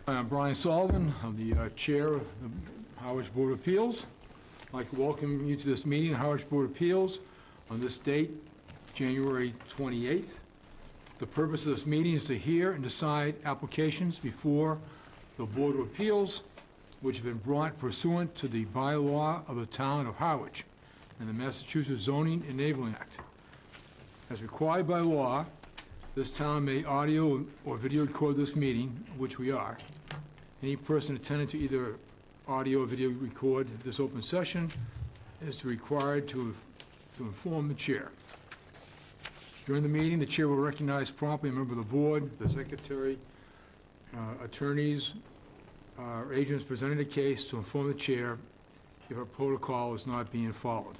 I'm Brian Sullivan. I'm the Chair of the Harwich Board of Appeals. I'd like to welcome you to this meeting of Harwich Board of Appeals on this date, January 28th. The purpose of this meeting is to hear and decide applications before the Board of Appeals, which have been brought pursuant to the bylaw of the Town of Harwich and the Massachusetts Zoning Enabling Act. As required by law, this town may audio or video record this meeting, which we are. Any person attending to either audio or video record this open session is required to inform the chair. During the meeting, the chair will recognize promptly a member of the board, the secretary, attorneys, or agents presenting the case to inform the chair if a protocol is not being followed.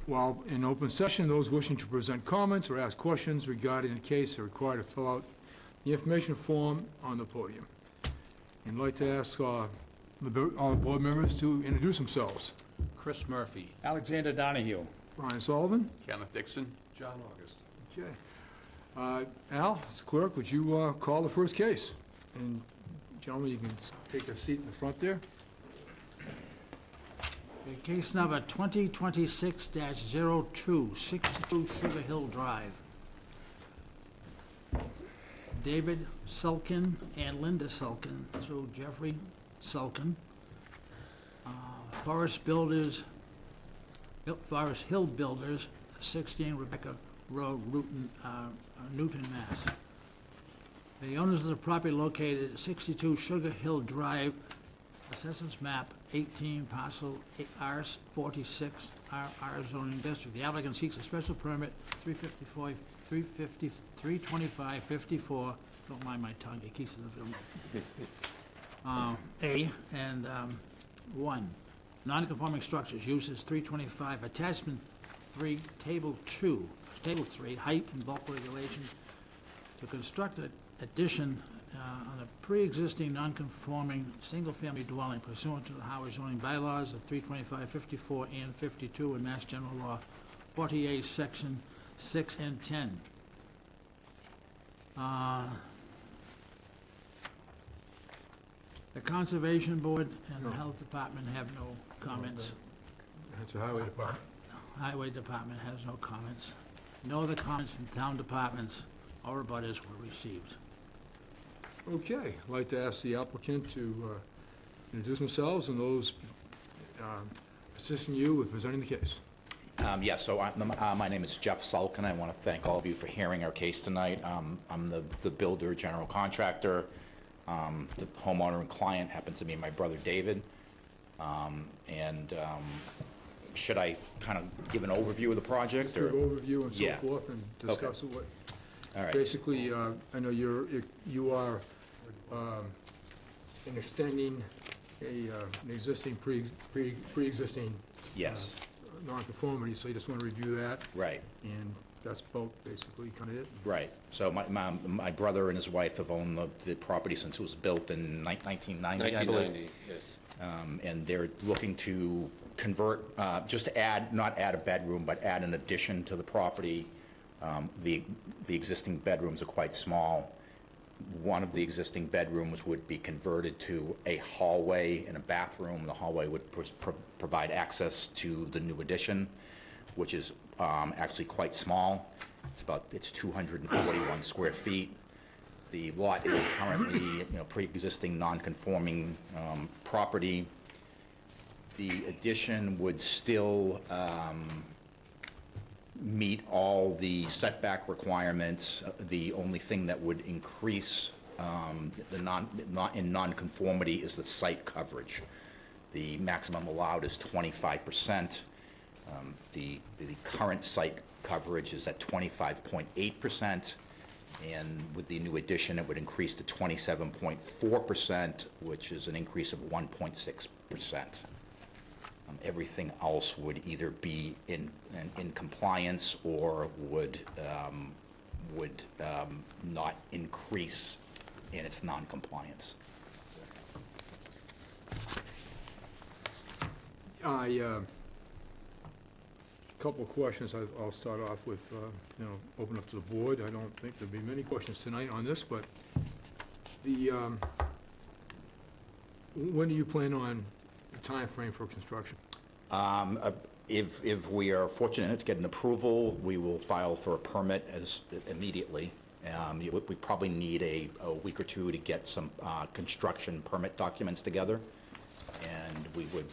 While in open session, those wishing to present comments or ask questions regarding the case are required to fill out the information form on the podium. And I'd like to ask all the board members to introduce themselves. Chris Murphy. Alexander Donahue. Brian Sullivan. Kenneth Dixon. John August. Okay. Al, as clerk, would you call the first case? And gentlemen, you can take a seat in the front there. Case number 2026-02, 62 Sugar Hill Drive. David Sulkin and Linda Sulkin, through Jeffrey Sulkin. Forest Hill Builders, 16 Rebecca Road, Newton, Mass. The owners of the property located at 62 Sugar Hill Drive, Assessors Map 18, Parcel R46, R zoning district. The applicant seeks a special permit, 325-54, don't mind my tongue, it keeps it in the film. A, and 1, non-conforming structures, uses 325, attachment 3, table 2, table 3, height and bulk regulation, to construct an addition on a pre-existing non-conforming single-family dwelling pursuant to the Harwich zoning bylaws of 325, 54, and 52 and Mass General Law 48, Section 6 and 10. The Conservation Board and the Health Department have no comments. That's the Highway Department. Highway Department has no comments. No other comments from town departments or abutters were received. Okay, I'd like to ask the applicant to introduce themselves and those assisting you with presenting the case. Yes, so my name is Jeff Sulkin. I want to thank all of you for hearing our case tonight. I'm the builder, general contractor. The homeowner and client happens to be my brother David. Should I kind of give an overview of the project? Just give an overview and so Yeah. forth and discuss Okay. what. All right. Basically, I know you are extending an existing pre-existing Yes, non-conformity, so you just want to review that, right, and that's about basically kind of it. right. So my brother and his wife have owned the property since it was built in 1990, I believe. 1990, yes. And they're looking to convert, just to add, not add a bedroom, but add an addition to the property. The existing bedrooms are quite small. One of the existing bedrooms would be converted to a hallway and a bathroom. The hallway would provide access to the new addition, which is actually quite small. It's 241 square feet. The lot is currently, pre-existing non-conforming property. The addition would still meet all the setback requirements. The only thing that would increase in non-conformity is the site coverage. The maximum allowed is 25%. The current site coverage is at 25.8%, and with the new addition, it would increase to 27.4%, which is an increase of 1.6%. Everything else would either be in compliance or would not increase in its non-compliance. Couple of questions I'll start off with, open up to the board. I don't think there'll be many questions tonight on this, but the When do you plan on the time frame for construction? If we are fortunate enough to get an approval, we will file for a permit immediately. We probably need a week or two to get some construction permit documents together, and we would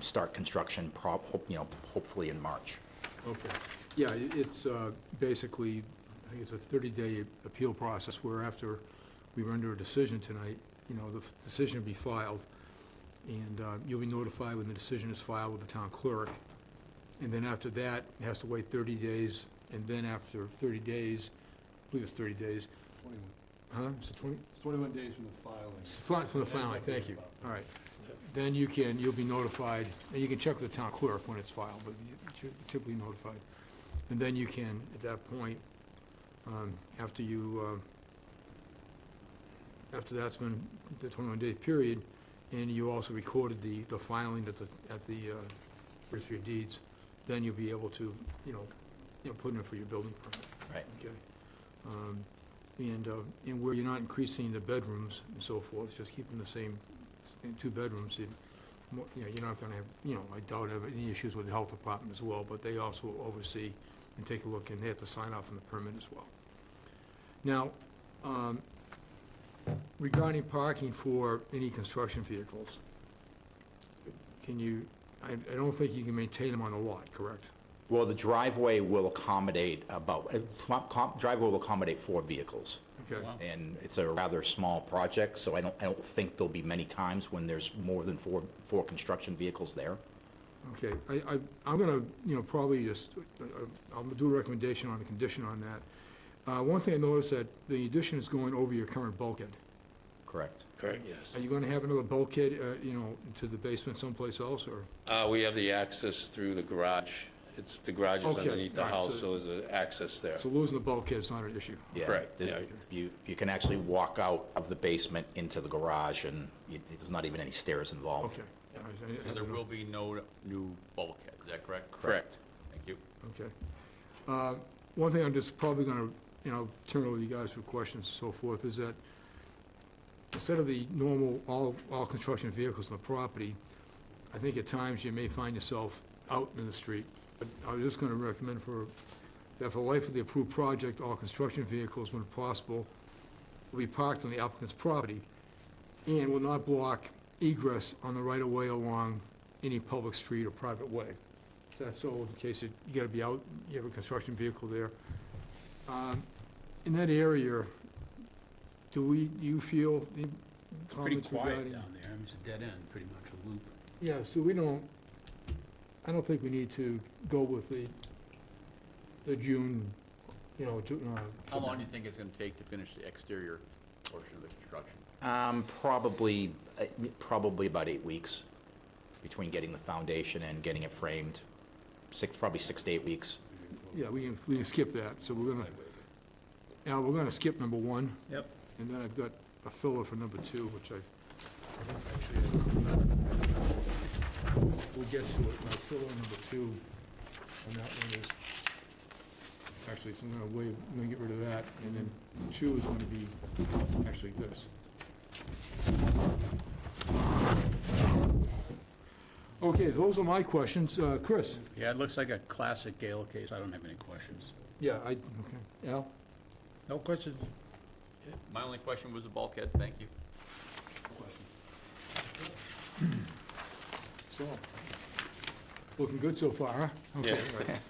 start construction hopefully in March. Okay. Yeah, it's basically, I think it's a 30-day appeal process where after we render a decision tonight, the decision will be filed, and you'll be notified when the decision is filed with the town clerk. And then after that, it has to wait 30 days, and then after 30 days, I believe it's 30 days. 21. Huh? Is it 20? 21 days from the filing. From the filing, thank you. All right. Then you'll be notified, and you can check with the town clerk when it's filed, but you should be typically notified. And then you can, at that point, after that's been the 21-day period, and you also recorded the filing at the registry of deeds, then you'll be able to, put in for your building permit. Right. Okay. And where you're not increasing the bedrooms and so forth, just keeping the same 2 bedrooms, you're not gonna have, I doubt have any issues with the health department as well, but they also oversee and take a look, and they have to sign off on the permit as well. Now, regarding parking for any construction vehicles, I don't think you can maintain them on the lot, correct? Well, the driveway will accommodate 4 vehicles. Okay. Wow. And it's a rather small project, so I don't think there'll be many times when there's more than four construction vehicles there. Okay, I'm gonna, probably just, I'll do a recommendation on a condition on that. One thing I noticed that the addition is going over your current bulkhead. Correct. Correct, yes. Are you gonna have another bulkhead, into the basement someplace else, or? We have the access through the garage. The garage is Okay, underneath the all right, house, so- so there's an access there. So losing the bulkhead is not an issue? Yeah, Correct, the- yeah. You can actually walk out of the basement into the garage, and there's not even any stairs involved. Okay. All right, So there will be no new bulkhead, is that correct? Correct. Thank you. Okay. One thing I'm just probably gonna, turn over to you guys for questions and so forth, is that instead of the normal, all construction vehicles on the property, I think at times you may find yourself out in the street. But I was just gonna recommend that for the life of the approved project, all construction vehicles, when possible, will be parked on the applicant's property and will not block egress on the right-of-way along any public street or private way. That's so in case you gotta be out, you have a construction vehicle there. In that area, do you feel any Pretty comments quiet regarding? down there. I mean, it's a dead end, pretty much, a loop. Yeah, so I don't think we need to go with the June, How long do you think it's going to take to finish the exterior portion of the construction? Probably about 8 weeks between getting the foundation and getting it framed. Probably 6 to 8 weeks. Yeah, we can skip that, so we're gonna skip number 1. Yep. And then I've got a filler for number 2, which we'll get to it. My filler number 2, and that one is, actually, so I'm gonna get rid of that, and then 2 is gonna be actually this. Okay, those are my questions. Chris? Yeah, it looks like a classic Gale case. I don't have any questions. Yeah, okay. Al? No questions? My only question was the bulkhead, thank you. So, looking good so far, huh? Okay, right.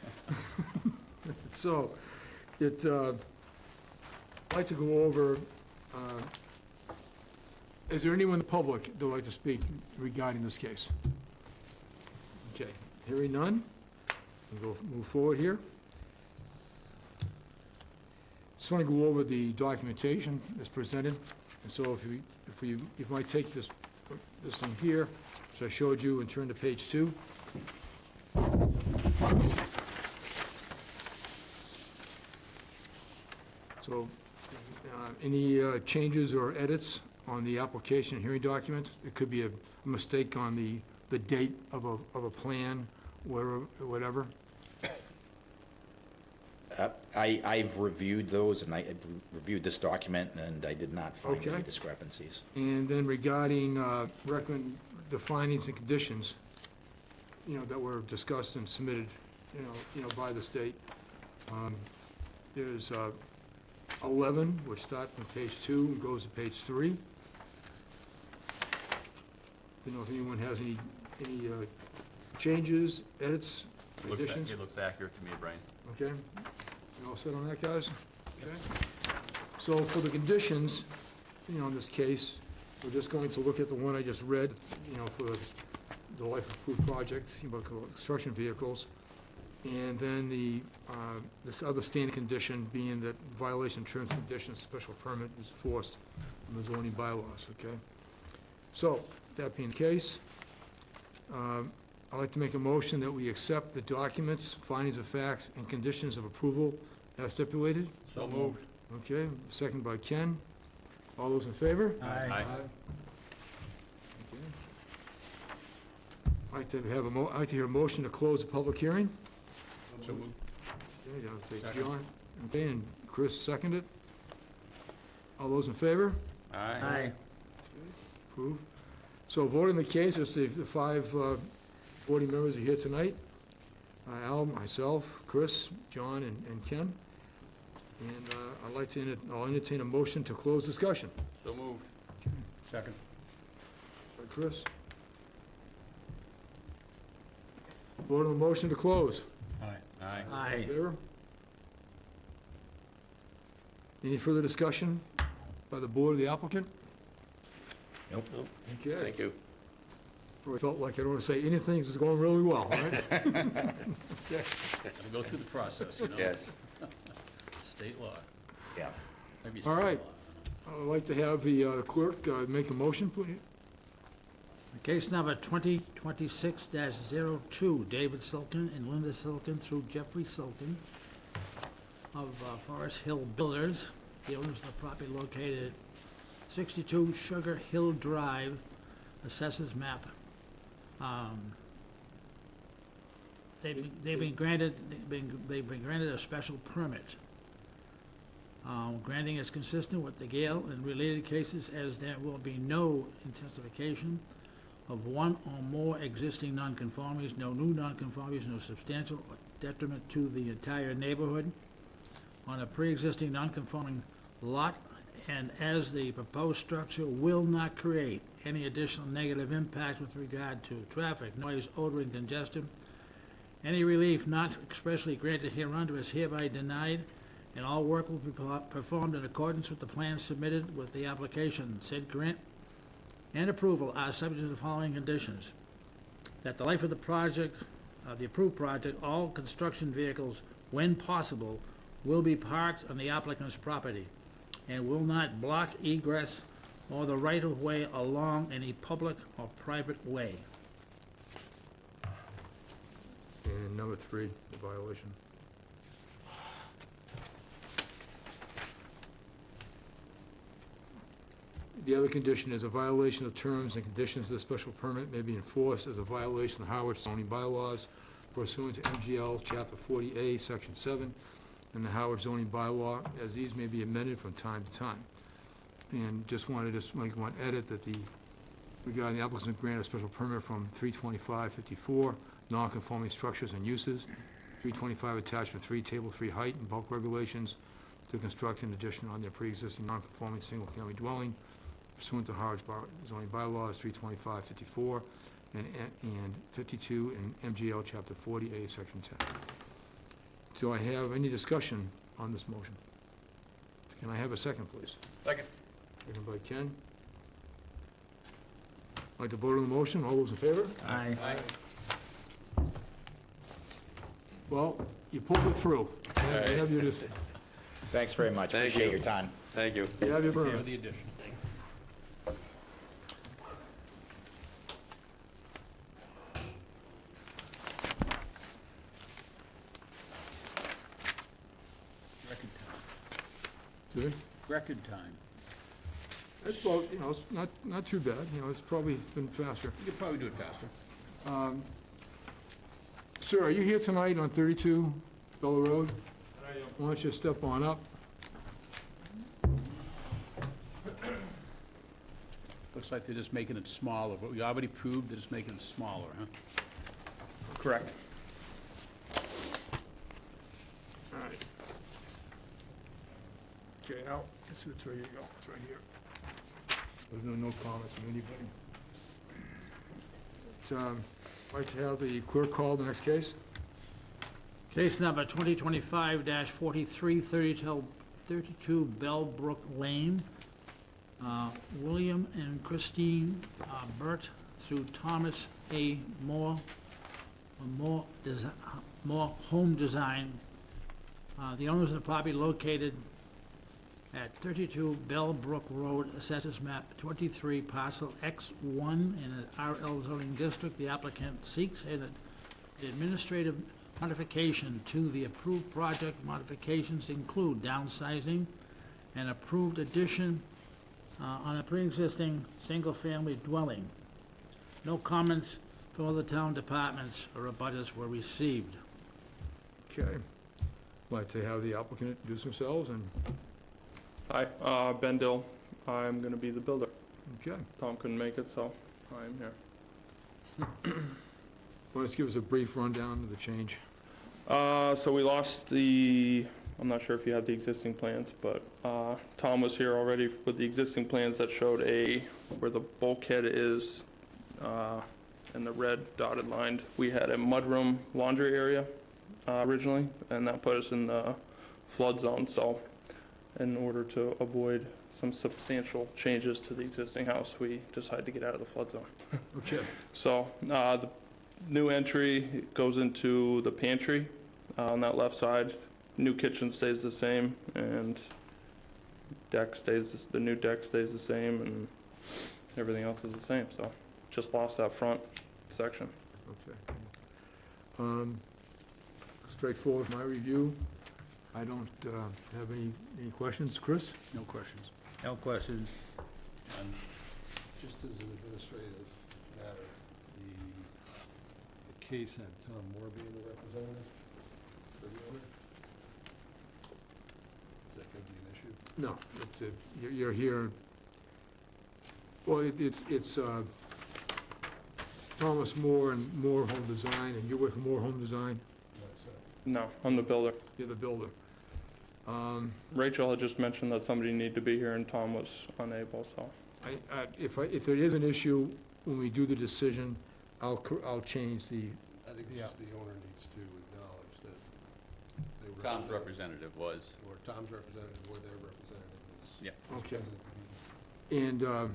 So, I'd like to go over, is there anyone in the public that would like to speak regarding this case? Okay, hearing none, we'll move forward here. Just want to go over the documentation that's presented, and so if you might take this thing here, so I showed you, and turn to page 2. So, any changes or edits on the application and hearing document? It could be a mistake on the date of a plan, whatever. I've reviewed those, and I've reviewed this document, and I did not find any Okay. discrepancies. And then regarding the findings and conditions, that were discussed and submitted, by the state, there's 11, which start from page 2 and goes to page 3. Don't know if anyone has any changes, edits, additions? It looks accurate to me, Brian. Okay, you all set on that, guys? Okay. So for the conditions, in this case, we're just going to look at the one I just read, for the life of approved project, about construction vehicles. And then this other standard condition being that violation of terms, conditions, special permit is forced on the zoning bylaws, okay? So, that being the case, I'd like to make a motion that we accept the documents, findings of facts, and conditions of approval as stipulated. So moved. Okay, second by Ken. All those in favor? Aye. Okay. I'd like to have I'd like to hear a motion to close the public hearing. So moved. Okay, I'll take Second. John. Okay, and Chris seconded. All those in favor? Aye. Approved. So voting the case, is the 5 voting members are here tonight. Al, myself, Chris, John, and Ken. And I'll entertain a motion to close discussion. So moved. Second. By Chris. Vote on the motion to close. Aye. All in favor? Any further discussion by the board of the applicant? Nope. Okay. Thank you. I felt like I don't want to say anything, it's going really well, all right? Gotta go through the process, Yes. State law. Yeah. Maybe it's All state right. law. I'd like to have the clerk make a motion, please. Case number 2026-02, David Silkin and Linda Silkin through Jeffrey Silkin of Forest Hill Builders, the owners of the property located at 62 Sugar Hill Drive, assessors map. They've been granted a special permit. Granting is consistent with the Gale and related cases, as there will be no intensification of one or more existing nonconformities, no new nonconformities, no substantial detriment to the entire neighborhood on a pre-existing nonconforming lot, and as the proposed structure will not create any additional negative impact with regard to traffic, noise, odor, and congestion, any relief not expressly granted hereunder is hereby denied, and all work will be performed in accordance with the plans submitted with the application. Said grant and approval are subject to the following conditions: that the life of the project, the approved project, all construction vehicles, when possible, will be parked on the applicant's property and will not block egress or the right-of-way along any public or private way. And number 3, the violation. The other condition is a violation of terms and conditions of the special permit may be enforced as a violation of the Harwich zoning bylaws pursuant to MGL Chapter 40A, Section 7, and the Harwich zoning bylaw, as these may be amended from time to time. And just wanted to make one edit that regarding the applicant's grant a special permit from 32554, non-conforming structures and uses, 325 attachment 3, table 3 height and bulk regulations to construct an addition on their pre-existing non-conforming single-family dwelling pursuant to Harwich zoning bylaws 32554 and 52 in MGL Chapter 40A, Section 10. Do I have any discussion on this motion? Can I have a second, please? Second. Second by Ken. Like to vote on the motion, all those in favor? Aye. Well, you pulled it through. You right. have your, Thanks very much. Thank Appreciate you. your time. Thank you. you have your For permit. the addition. Record time. See? Record time. It's about, it's not too bad, it's probably been faster. You could probably do it faster. Sir, are you here tonight on 32 Bella Road? Why don't you step on up? Looks like they're just making it smaller. What we already proved, they're just making it smaller, huh? Correct. All right. Okay, Al, it's right here, you go, it's right here. There's no comments from anybody. I'd like to have the clerk call the next case. Case number 2025-43, 32 Bellbrook Lane. William and Christine Burt through Thomas A. Moore, Moore Home Design. The owners of the property located at 32 Bellbrook Road, Assessors Map 23, Parcel X1 in the RL zoning district. The applicant seeks an administrative modification to the approved project. Modifications include downsizing and approved addition on a pre-existing single-family dwelling. No comments from other town departments or abutters were received. Okay. I'd like to have the applicant introduce themselves and, Hi, Ben Dill. I'm gonna be the builder. okay. Tom couldn't make it, so I'm here. Why don't you give us a brief rundown of the change? So we lost I'm not sure if you have the existing plans, but Tom was here already with the existing plans that showed where the bulkhead is, and the red dotted line. We had a mudroom laundry area originally, and that put us in the flood zone, so in order to avoid some substantial changes to the existing house, we decided to get out of the flood zone. Okay. So the new entry goes into the pantry on that left side. New kitchen stays the same, and the new deck stays the same, and everything else is the same. So just lost that front section. Okay. Straightforward, my review. I don't have any questions. Chris? No questions. No questions. And Just as an administrative matter, the case had Tom Moore being the representative for the owner. Is that going to be an issue? No, you're here, well, it's Thomas Moore and Moore Home Design, and you're with Moore Home Design, No, I'm the builder. you're the builder. Rachel had just mentioned that somebody needed to be here, and Tom was unable, so. If there is an issue, when we do the decision, I'll change the, I think Yeah. just the owner needs to acknowledge that they were. Tom's representative was. Or Tom's representative or their representative is. Yeah. okay. present at the meeting. And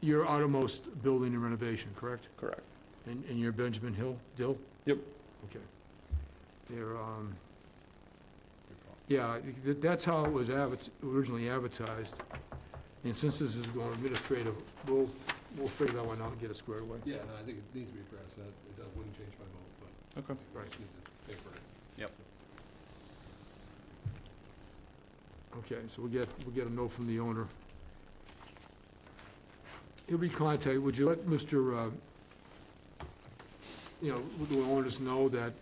you're outermost building and renovation, correct? Correct. And you're Benjamin Dill? Yep. Okay. They're, yeah, that's how it was originally advertised. And since this is going administrative, we'll figure that one out and get it squared away. Yeah, no, I think it needs to be addressed. It wouldn't change my vote, but Okay. I just need to pay for it. Yep. Okay, so we'll get a note from the owner. He'll be contacted. Would you let Mr., the owners know that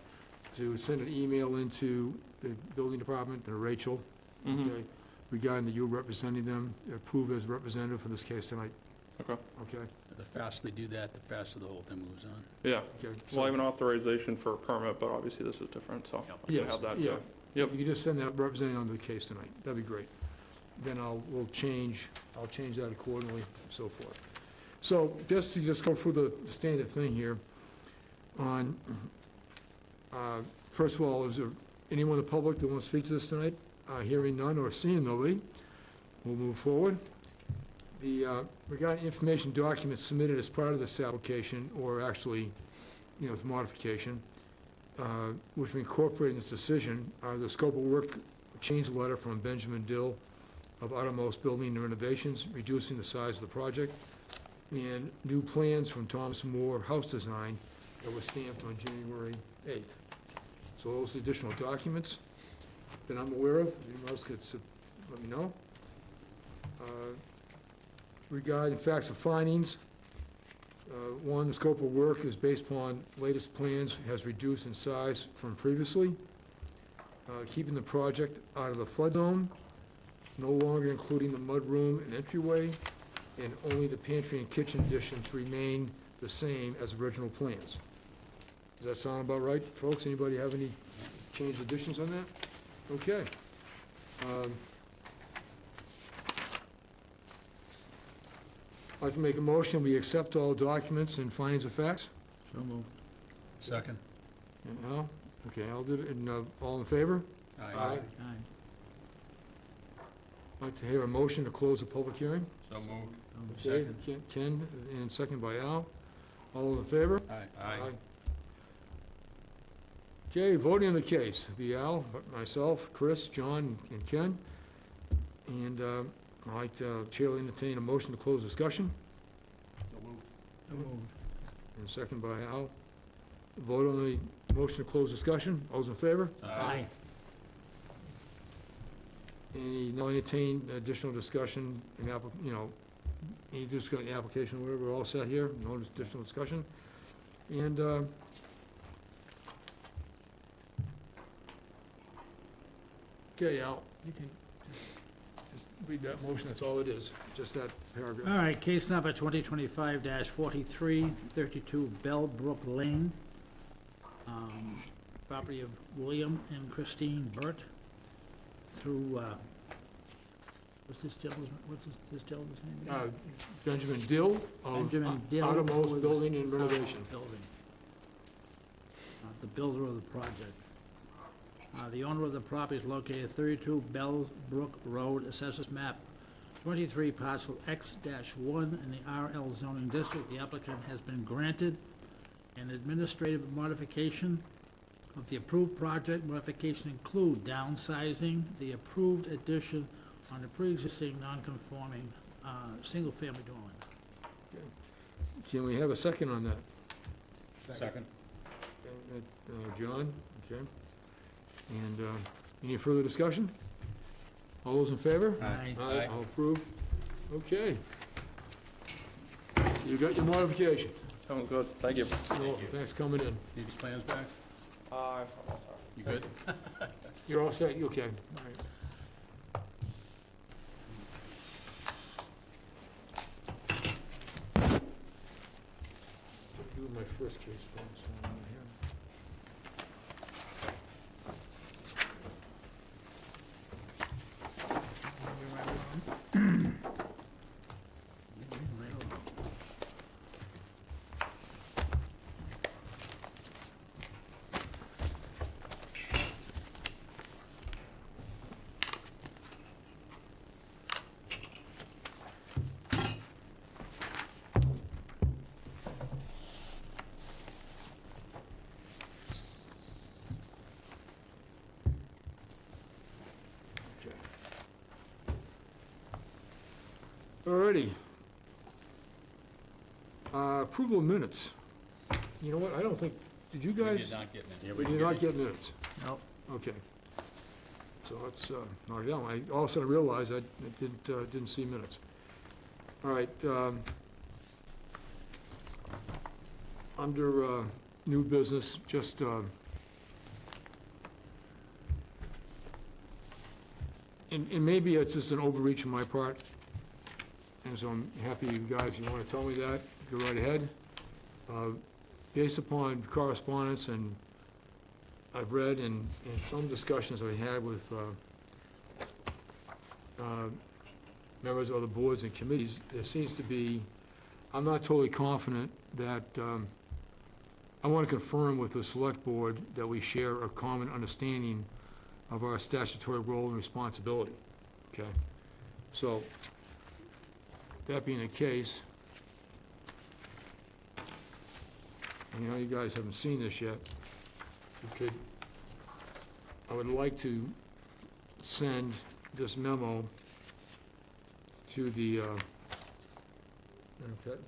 to send an email into the building department and Rachel, okay, regarding that you're representing them, approve as representative for this case tonight, Okay. okay? The faster they do that, the faster the whole thing moves on. Yeah. Okay. Well, I have an authorization for a permit, but obviously this is different, so I can Yes, have that yeah. too. Yep. You can just send that representative on the case tonight, that'd be great. Then I'll change that accordingly, and so forth. So, just to go through the standard thing here, on, first of all, is there anyone in the public that wants to speak to this tonight? Hearing none or seeing nobody, we'll move forward. Regarding information documents submitted as part of this application, or actually, it's modification, which we incorporate in this decision, are the scope of work change letter from Benjamin Dill of Outermost Building and Renovations, reducing the size of the project, and new plans from Thomas Moore House Design that were stamped on January 8th. So those additional documents that I'm aware of, if anyone else could let me know. Regarding facts and findings, one, the scope of work is based upon latest plans, has reduced in size from previously. keeping the project out of the flood zone, no longer including the mudroom and entryway, and only the pantry and kitchen additions remain the same as original plans. Does that sound about right, folks? Anybody have any changed additions on that? Okay. I'd like to make a motion, we accept all documents and findings of facts. So moved. Second. And Al? Okay, Al did it, and all in favor? Aye. Aye. I'd like to hear a motion to close the public hearing. So moved. Okay, Ken, and second by Al. All in favor? Aye. Okay, voting on the case, be Al, myself, Chris, John, and Ken. And I'd like to chair will entertain a motion to close discussion, So moved. and second by Al. Vote on the motion to close discussion. All those in favor? Aye. Any, no entertain additional discussion in any application, or whatever, we're all set here, no additional discussion. And, okay, Al, you can just read that motion, that's all it is, just that paragraph. All right, case number 2025-43, 32 Bellbrook Lane. Property of William and Christine Burt through, what's this gentleman's name? Benjamin Dill of Benjamin Dill Outermost was- Building and Renovation. Building. The builder of the project. The owner of the property is located at 32 Bellbrook Road, Assessors Map 23, Parcel X-1 in the RL zoning district. The applicant has been granted an administrative modification of the approved project. Modification include downsizing the approved addition on the pre-existing non-conforming single-family dwelling. Can we have a second on that? Second. John, okay. And any further discussion? All those in favor? Aye. Aye. All approved? Okay. You got your modification. Sounds good, thank you. Thanks for coming in. Need these plans back? Uh, You good? You're all set? You okay? All right. Do my first case. Alrighty. Approval of minutes. You know what, I don't think, did you We guys? did not get any. We did not get minutes. Nope. Okay. So let's knock it down. I all of a sudden realized I didn't see minutes. All right. Under new business, just and maybe it's just an overreach on my part, and so I'm happy you guys, if you want to tell me that, go right ahead. Based upon correspondence and I've read and some discussions I had with members of other boards and committees, there seems to be, I'm not totally confident that, I want to confirm with the select board that we share a common understanding of our statutory role and responsibility, okay? So, that being the case, I know you guys haven't seen this yet, I would like to send this memo to the,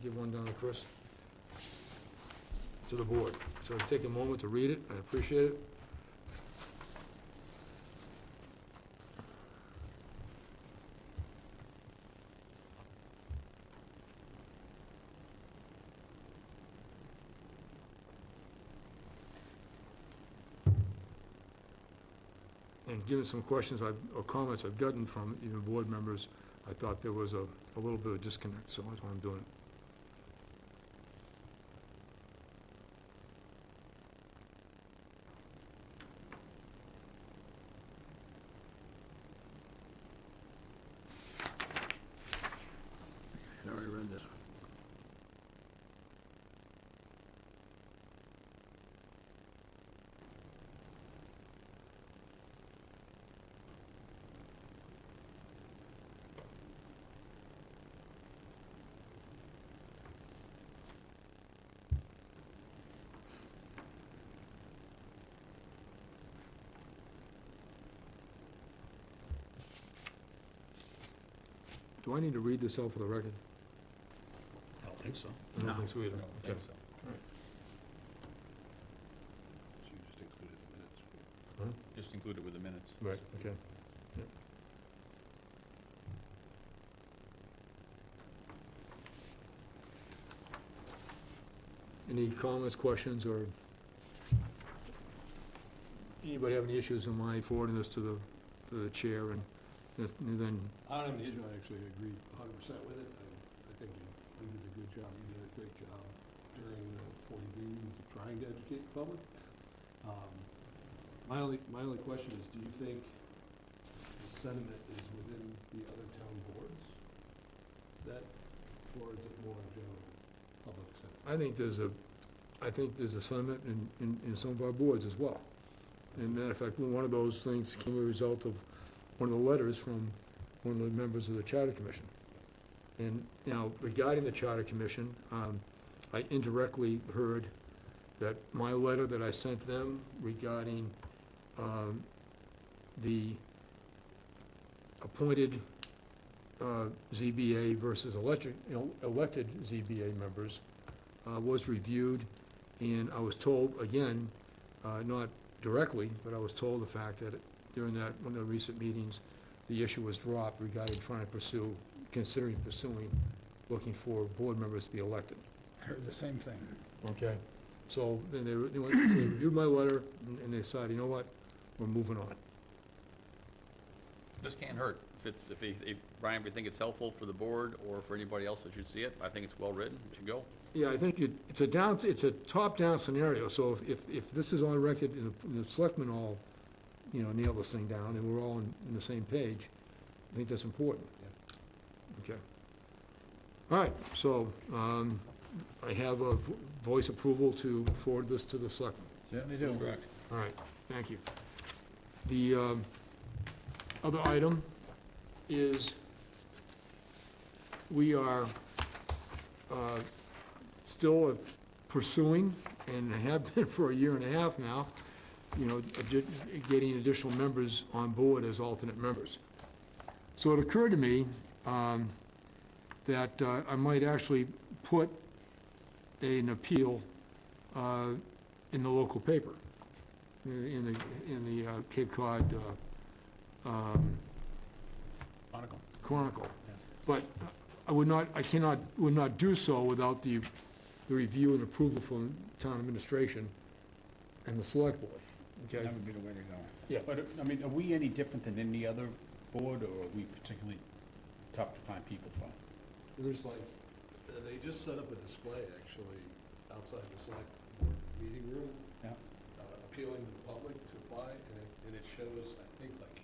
give one down to Chris, to the board. So take a moment to read it, I appreciate it. given some questions or comments I've gotten from even board members, I thought there was a little bit of disconnect, so that's why I'm doing it. I already read this. Do I need to read this out for the record? I don't think so. I No. don't think so either. I don't Okay. think so. So you just included the minutes. Just include it with the minutes. Right, okay. Yep. Any comments, questions, or anybody have any issues in my forwarding this to the chair, and then, I don't have any issue, I actually agree 100% with it. I think you did a good job, you did a great job during the 40Bs of trying to educate the public. My only question is, do you think the sentiment is within the other town boards? That, or is it more general public sentiment? I think there's a sentiment in some of our boards as well. And matter of fact, one of those things came as a result of one of the letters from one of the members of the Charter Commission. And, regarding the Charter Commission, I indirectly heard that my letter that I sent them regarding the appointed ZBA versus elected ZBA members was reviewed, and I was told, again, not directly, but I was told the fact that during one of the recent meetings, the issue was dropped regarding considering pursuing, looking for board members to be elected. I heard the same thing. Okay. So then they reviewed my letter, and they decided, you know what, we're moving on. This can't hurt. If Brian, if you think it's helpful for the board or for anybody else that should see it, I think it's well-written, it should go. Yeah, I think it's a top-down scenario, so if this is on record, and the selectmen all, nail this thing down, and we're all on the same page, I think that's important. Okay. All right, so, I have a voice approval to forward this to the selectmen. Certainly do. Correct. All right, thank you. The other item is we are still pursuing, and have been for a year and a half now, getting additional members on board as alternate members. So it occurred to me that I might actually put an appeal in the local paper, in the Cape Cod Chronicle. But I would not do so without the review and approval from town administration and the select board, okay? That would be the way to go. Yeah. But, I mean, are we any different than any other board, or are we particularly tough to find people from? There's they just set up a display, actually, outside the select board meeting room. Yeah. Appealing to the public to apply, and it shows, I think, like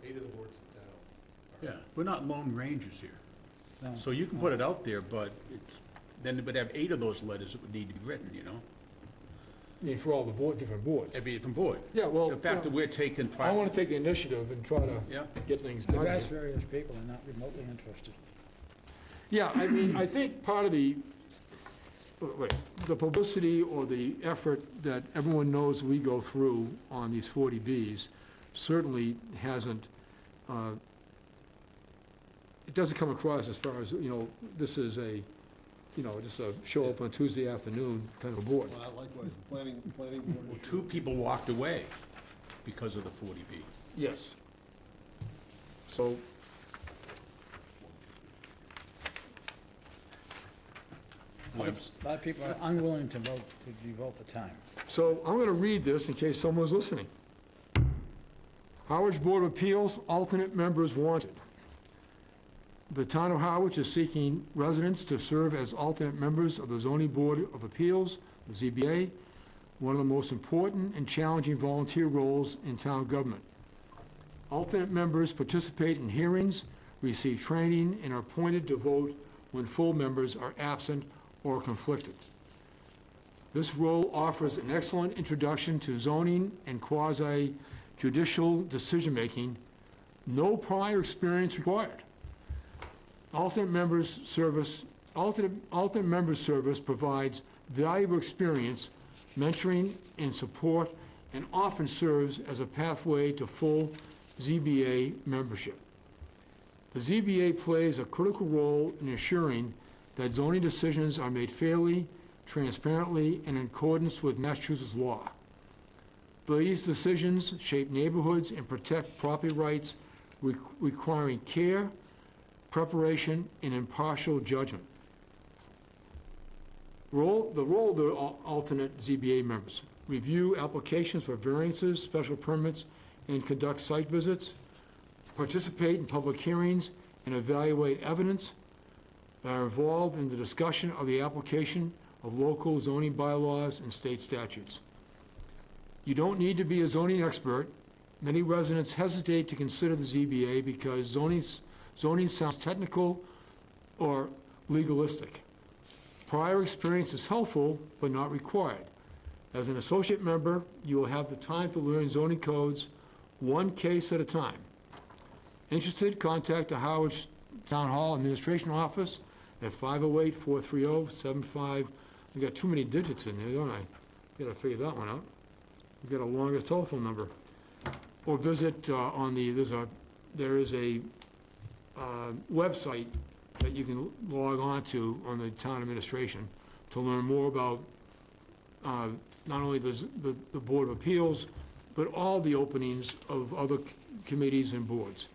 eight of the boards in town. Yeah, we're not lone rangers here. No. So you can put it out there, but then it would have 8 of those letters that would need to be written, I mean, for all the different boards. It'd be from board. Yeah, well, The fact that we're taking I part. want to take the initiative and try to Yeah, get things I've done. asked various people, and not remotely interested. Yeah, I mean, I think part of the publicity or the effort that everyone knows we go through on these 40Bs certainly hasn't, it doesn't come across as far as, this is just a show up on Tuesday afternoon kind of a board. Well, likewise, the planning board. well, 2 people walked away because of the 40B. Yes. So, A lot of people are unwilling to devote the time. so I'm going to read this in case someone's listening. Harwich Board of Appeals, alternate members wanted. The town of Harwich is seeking residents to serve as alternate members of the Zoning Board of Appeals, the ZBA, one of the most important and challenging volunteer roles in town government. Alternate members participate in hearings, receive training, and are appointed to vote when full members are absent or conflicted. This role offers an excellent introduction to zoning and quasi-judicial decision-making. No prior experience required. Alternate members' service provides valuable experience, mentoring, and support, and often serves as a pathway to full ZBA membership. The ZBA plays a critical role in ensuring that zoning decisions are made fairly, transparently, and in accordance with Massachusetts law. These decisions shape neighborhoods and protect property rights, requiring care, preparation, and impartial judgment. The role of the alternate ZBA members: review applications for variances, special permits, and conduct site visits, participate in public hearings, and evaluate evidence, are involved in the discussion of the application of local zoning bylaws and state statutes. You don't need to be a zoning expert. Many residents hesitate to consider the ZBA because zoning sounds technical or legalistic. Prior experience is helpful, but not required. As an associate member, you will have the time to learn zoning codes, one case at a time. Interested, contact the Harwich Town Hall Administration Office at 508-430-75. I got too many digits in there, don't I? Gotta figure that one out. We got a longer telephone number. Or visit there is a website that you can log on to on the town administration to learn more about not only the Board of Appeals, but all the openings of other committees and boards.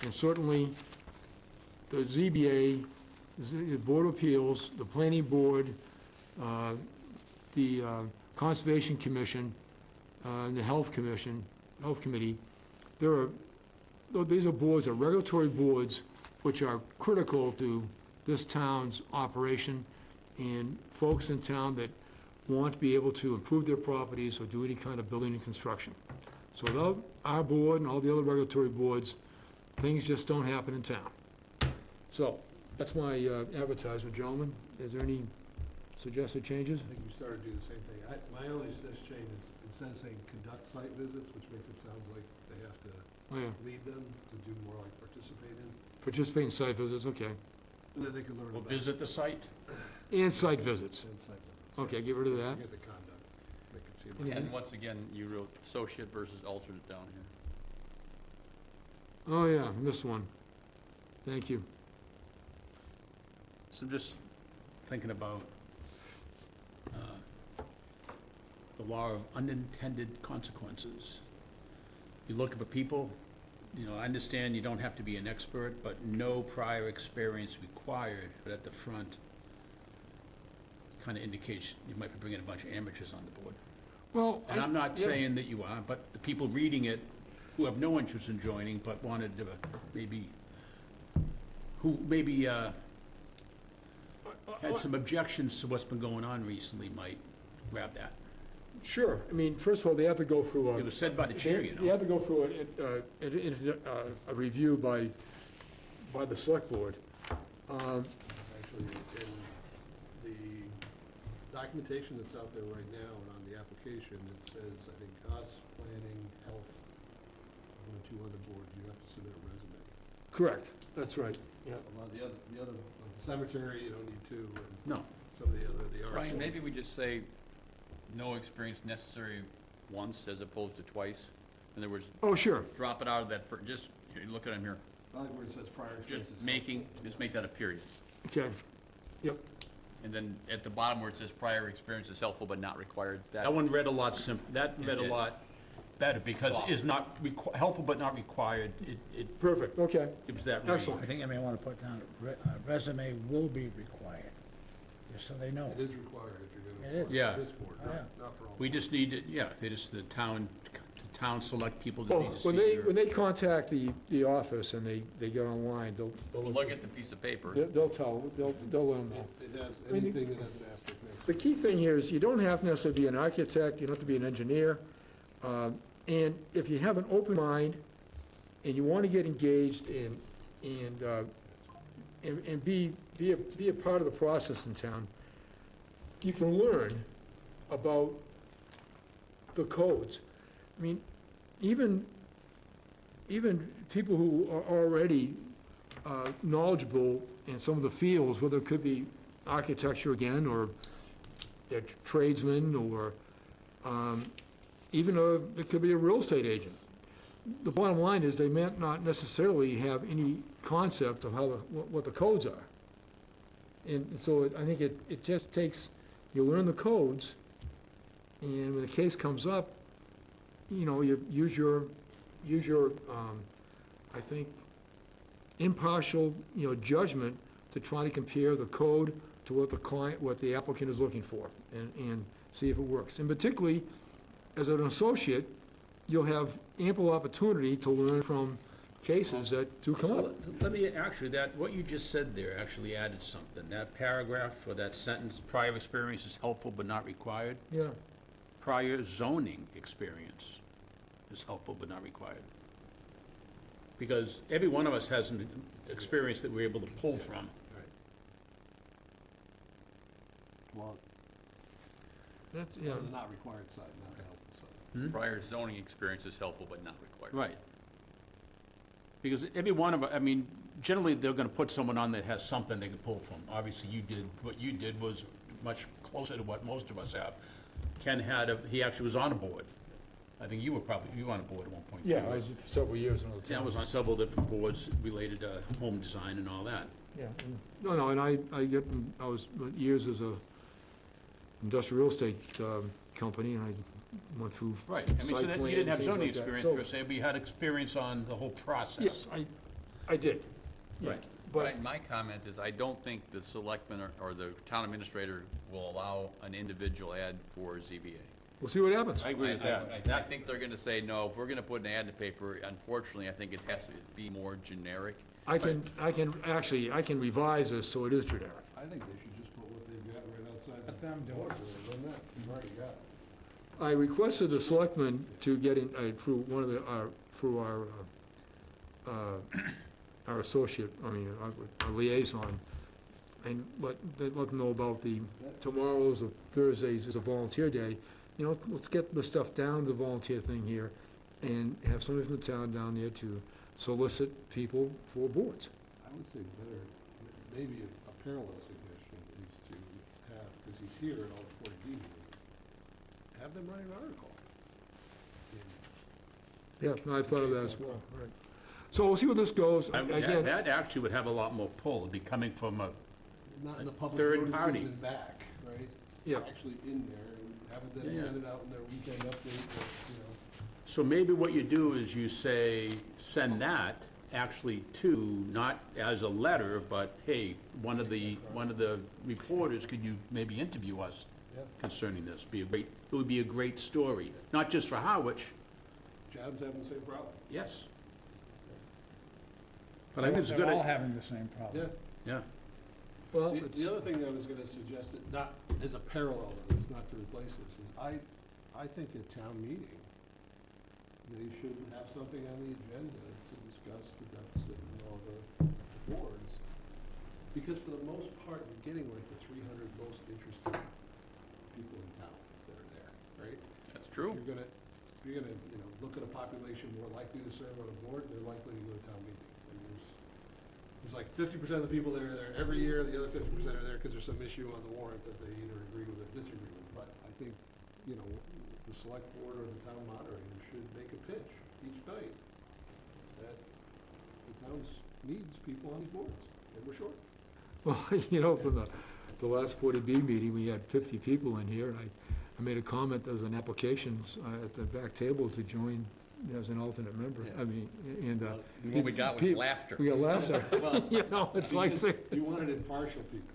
And certainly, the ZBA, the Board of Appeals, the Planning Board, the Conservation Commission, and the Health Committee, these are boards, are regulatory boards, which are critical to this town's operation, and folks in town that want to be able to improve their properties or do any kind of building and construction. So without our board and all the other regulatory boards, things just don't happen in town. So, that's my advertisement, gentlemen. Is there any suggested changes? I think we started to do the same thing. My only suggestion is, instead of saying conduct site visits, which makes it sound like they have to Oh, yeah. lead them, to do more like participate in, Participate in site visits, okay. and then they can learn We'll about. visit the site. And site visits. And site visits. Okay, get rid of that. Forget the conduct. Make it seem Yeah. like. And once again, you wrote associate versus alternate down here. Oh, yeah, this one. Thank you. So I'm just thinking about the law of unintended consequences. You look for people, I understand you don't have to be an expert, but no prior experience required, but at the front, kind of indicates you might be bringing a bunch of amateurs on the board. Well, And I'm not yeah. saying that you are, but the people reading it who have no interest in joining, but wanted to had some objections to what's been going on recently might grab that. Sure, I mean, first of all, they have to go through It was said by the chair, They have to go through a review by the select board. Actually, in the documentation that's out there right now and on the application, it says, I think, us, planning, health, one or two other boards, you have to submit a resume. Correct, that's right, yeah. A lot of the other, like the cemetery, you don't need to, and No. some of the other, the arts. Brian, maybe we just say no experience necessary once as opposed to twice. In other words, Oh, sure, drop it out of that, just, look at him here, I like where it says prior experience. just make that a period. okay, yep. And then at the bottom where it says prior experience is helpful but not required, That one read a lot that read a did. lot better, because is not helpful but not required. It Perfect, okay, gives that reading. excellent. I think I may want to put down, resume will be required, just so they know. It is required if you're It gonna is. apply Yeah. for this board, Yeah. not for all. We just need, the town town select people that Well, need to see when your... they contact the office and they get online, they'll Look at the piece of paper. they'll tell, they'll let them know. It has I mean, anything that has an asterisk next to The it. key thing here is you don't have to necessarily be an architect, you don't have to be an engineer. And if you have an open mind and you want to get engaged and be a part of the process in town, you can learn about the codes. I mean, even people who are already knowledgeable in some of the fields, whether it could be architecture again, or they're tradesmen, or it could be a real estate agent. The bottom line is they may not necessarily have any concept of what the codes are. And so I think it just takes, you learn the codes, and when the case comes up, you use your, I think, impartial, judgment to try to compare the code to what the applicant is looking for, and see if it works. And particularly, as an associate, you'll have ample opportunity to learn from cases that do come up. Let me, actually, what you just said there actually added something. That paragraph or that sentence, prior experience is helpful but not required. Yeah, Prior zoning experience is helpful but not required. Because every one of us has an experience that we're able to pull from. Well, that's, yeah. on the not required side, not the helpful side. Prior zoning experience is helpful but not required. Right. Because every one of, I mean, generally, they're gonna put someone on that has something they can pull from. Obviously, what you did was much closer to what most of us have. Ken he actually was on a board. I think you were on a board at one point, too. Yeah, I was for several years in the Yeah, I town. was on several different boards related to home design and all that. Yeah, no, and I was years as a industrial real estate company, and I went through Right, I mean, so site that, you plans, didn't have things zoning like that. experience So- per se, but you had experience on the whole process. Yes, I did. Yeah, Right. But, Right, my comment is, I don't think the selectman or the town administrator will allow an individual ad for ZBA. we'll see what happens. I agree with that. I think they're gonna say, no, if we're gonna put an ad in the paper, unfortunately, I think it has to be more generic. I can revise this so it is generic. I think they should just put what they've got right outside the door. Run that, you've already got it. I requested the selectmen to get in, through one of through our associate, our liaison, and let them know about tomorrow's or Thursdays is a volunteer day. Let's get the stuff down to the volunteer thing here, and have somebody from the town down there to solicit people for boards. I would say better, maybe a parallel suggestion is to have, because he's here at all the 40B meetings, have them write an article. Yeah, no, I thought of that as well. Right. So we'll see where this goes. Again, That actually would have a lot more pull, it'd be coming from a, Not in the public Third notices party. and back, right? Yeah. Actually in there, and having them Yeah. send it out in their weekend update, that, so maybe what you do is you say, send that actually to, not as a letter, but, hey, one of the reporters, could you maybe interview us Yeah. concerning this? It would be a great story, not just for Harwich, Job's having the same problem. yes. But I think it's a good. They're all having the same problem. Yeah, well, The other thing I was gonna suggest, that not as a parallel to this, not to replace this, is I think at town meeting, they should have something on the agenda to discuss the deficit and all the boards. Because for the most part, you're getting like the 300 most interested people in town that are there, right? That's true. If you're gonna, look at a population more likely to serve on a board, they're likely to go to town meeting. And there's like 50% of the people that are there every year, the other 50% are there because there's some issue on the warrant that they either agree with or disagree with. But I think, the select board or the town moderator should make a pitch each night that the town needs people on these boards, and we're short. well, from the last 40B meeting, we had 50 people in here, and I made a comment, there was an application at the back table to join as an alternate member. Yeah. I mean, and. And what we got was people- laughter. We got laughter. It's like, You wanted impartial people.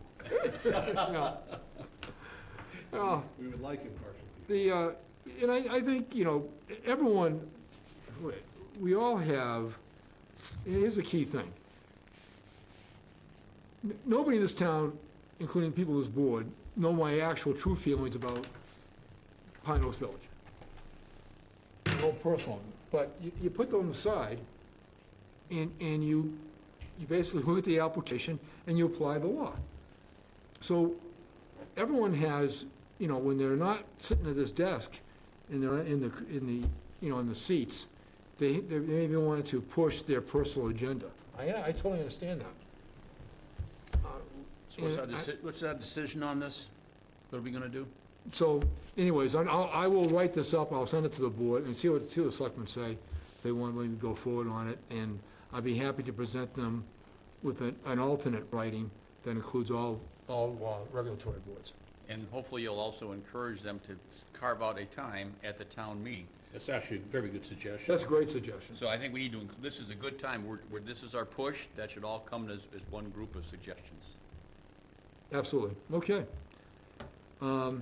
oh, We would like impartial people. And I think, everyone, we all have, and here's a key thing. Nobody in this town, including people on this board, know my actual true feelings about Pine Oaks Village. No personal, but you put them aside, and you basically look at the application, and you apply the law. So everyone has, when they're not sitting at this desk, and they're in the seats, they maybe wanted to push their personal agenda. I totally understand that. So what's our And what's our decision on this? What are we gonna do? So anyways, I will write this up, I'll send it to the board, and see what the selectmen say, if they want me to go forward on it, and I'd be happy to present them with an alternate writing that includes all regulatory boards. And hopefully you'll also encourage them to carve out a time at the town meeting. That's actually a very good suggestion. That's a great suggestion. So I think we need to, this is a good time, where this is our push, that should all come as one group of suggestions. Absolutely, okay. All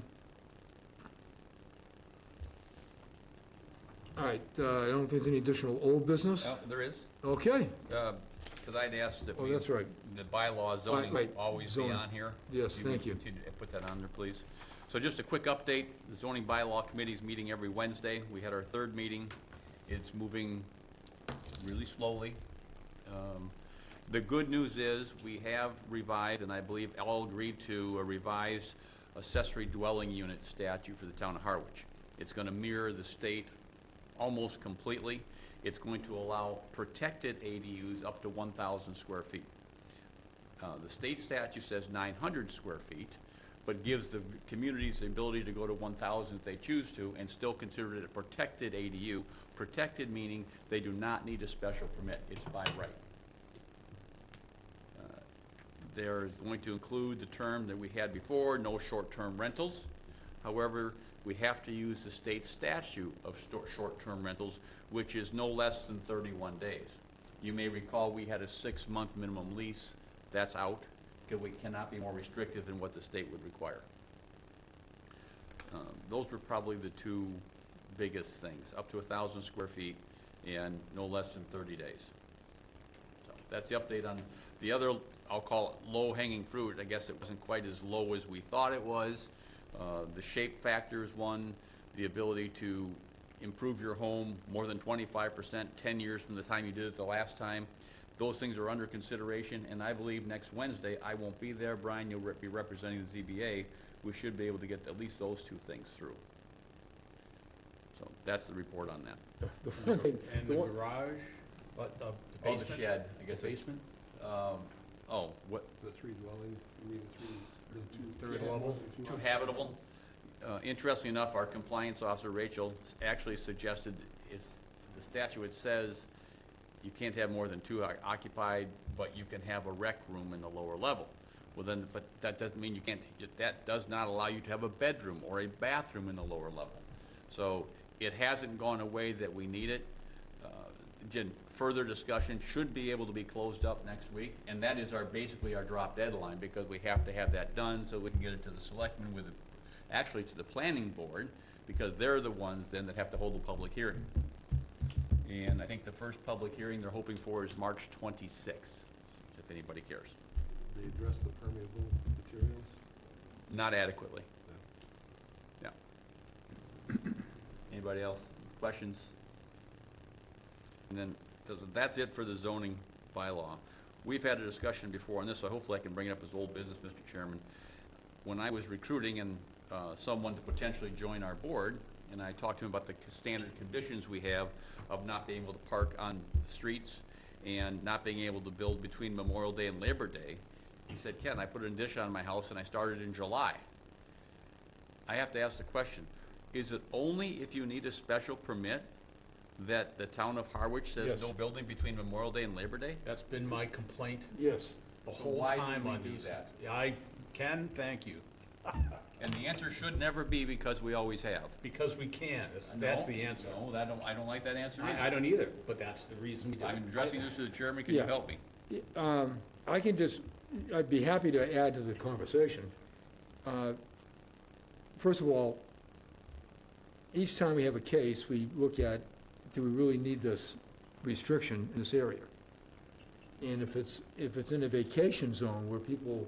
right, I don't think there's any additional old business. There is, Okay, because I'd asked that oh, we, that's right, the bylaw zoning Right, always be zoning. on here. Yes, would thank you. continue to Put that on there, please. So just a quick update, the zoning bylaw committee is meeting every Wednesday. We had our third meeting. It's moving really slowly. The good news is, we have revised, and I believe all agreed to, a revised accessory dwelling unit statute for the town of Harwich. It's gonna mirror the state almost completely. It's going to allow protected ADUs up to 1,000 square feet. The state statute says 900 square feet, but gives the communities the ability to go to 1,000 if they choose to, and still consider it a protected ADU. Protected meaning they do not need a special permit, it's by right. They're going to include the term that we had before, no short-term rentals. However, we have to use the state statute of short-term rentals, which is no less than 31 days. You may recall we had a 6-month minimum lease. That's out, because we cannot be more restrictive than what the state would require. Those were probably the two biggest things, up to 1,000 square feet and no less than 30 days. So that's the update on the other, I'll call it low-hanging fruit. I guess it wasn't quite as low as we thought it was. The shape factor is one, the ability to improve your home more than 25%, 10 years from the time you did it the last time. Those things are under consideration, and I believe next Wednesday, I won't be there, Brian, you'll be representing the ZBA. We should be able to get at least those two things through. So that's the report on that. the one thing, And the the one- garage, the Oh, basement? the shed, I guess. The basement? What, The three dwelling, the two. Third yeah, level? two two habitable? Interestingly enough, our compliance officer, Rachel, actually suggested, the statute, it says you can't have more than two occupied, but you can have a rec room in the lower level. Well then, but that doesn't mean you can't, that does not allow you to have a bedroom or a bathroom in the lower level. So it hasn't gone away that we need it. Again, further discussion should be able to be closed up next week, and that is basically our drop deadline, because we have to have that done so we can get it to the selectmen actually to the planning board, because they're the ones then that have to hold a public hearing. And I think the first public hearing they're hoping for is March 26th, if anybody cares. They address the permeable materials. Not adequately. Yeah. Anybody else? Questions? And then, that's it for the zoning bylaw. We've had a discussion before on this, so hopefully I can bring it up as old business, Mr. Chairman. When I was recruiting and someone to potentially join our board, and I talked to him about the standard conditions we have of not being able to park on streets and not being able to build between Memorial Day and Labor Day, he said, Ken, I put an addition on my house and I started in July. I have to ask the question, is it only if you need a special permit that the town of Harwich says Yes. no building between Memorial Day and Labor Day? That's been my complaint yes, the So whole why do time we on do these that? things. Thank you, And the answer should never be because we always have. because we can, that's No, the answer. No, I don't like that answer either. I don't either, but that's the reason we do it. I'm addressing this to the chairman, can you Yeah. help me? I can just, I'd be happy to add to the conversation. First of all, each time we have a case, we look at, do we really need this restriction in this area? And if it's in a vacation zone where people,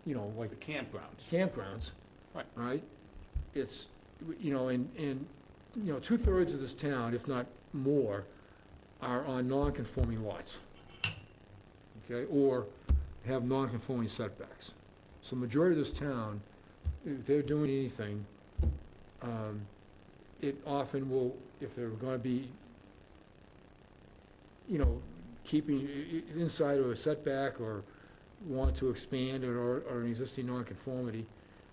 you know, like The campgrounds. campgrounds. Right. Right? It's, you know, and, you know, 2/3 of this town, if not more, are on non-conforming lots. Okay, or have non-conforming setbacks. So majority of this town, if they're doing anything, it often will, if they're gonna be, you know, keeping inside of a setback or want to expand or an existing nonconformity,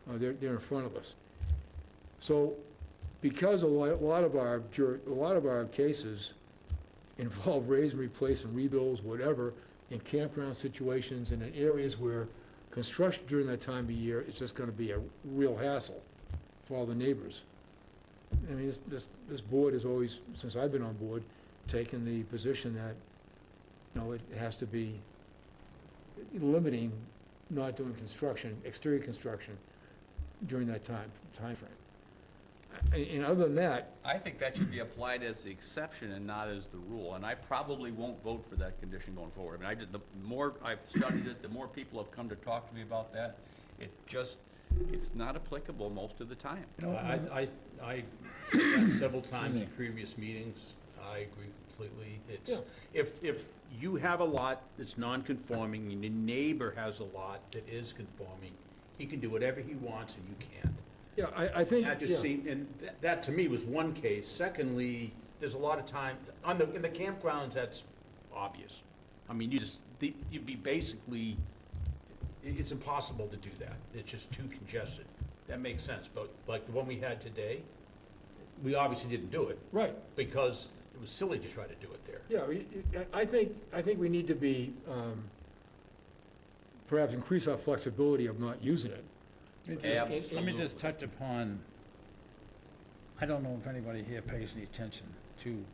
they're in front of us. So, because a lot of our cases involve raise and replace and rebuilds, whatever, in campground situations and in areas where construction during that time of year, it's just gonna be a real hassle for all the neighbors. I mean, this board has always, since I've been on board, taken the position that, you know, it has to be limiting not doing construction, exterior construction during that timeframe. And other than that, I think that should be applied as the exception and not as the rule, and I probably won't vote for that condition going forward. I mean, the more I've studied it, the more people have come to talk to me about that. It's not applicable most of the time. I said that several times in previous meetings. I agree completely. Yeah. If you have a lot that's non-conforming and your neighbor has a lot that is conforming, he can do whatever he wants and you can't. yeah, I think, That yeah. just seemed, and that to me was one case. Secondly, there's a lot of time, in the campgrounds, that's obvious. I mean, you'd be basically, it's impossible to do that. It's just too congested. That makes sense, but like the one we had today, we obviously didn't do it Right, because it was silly to try to do it there. yeah, I think we need to be, perhaps increase our flexibility of not using it. Let me just touch upon, I don't know if anybody here pays any attention to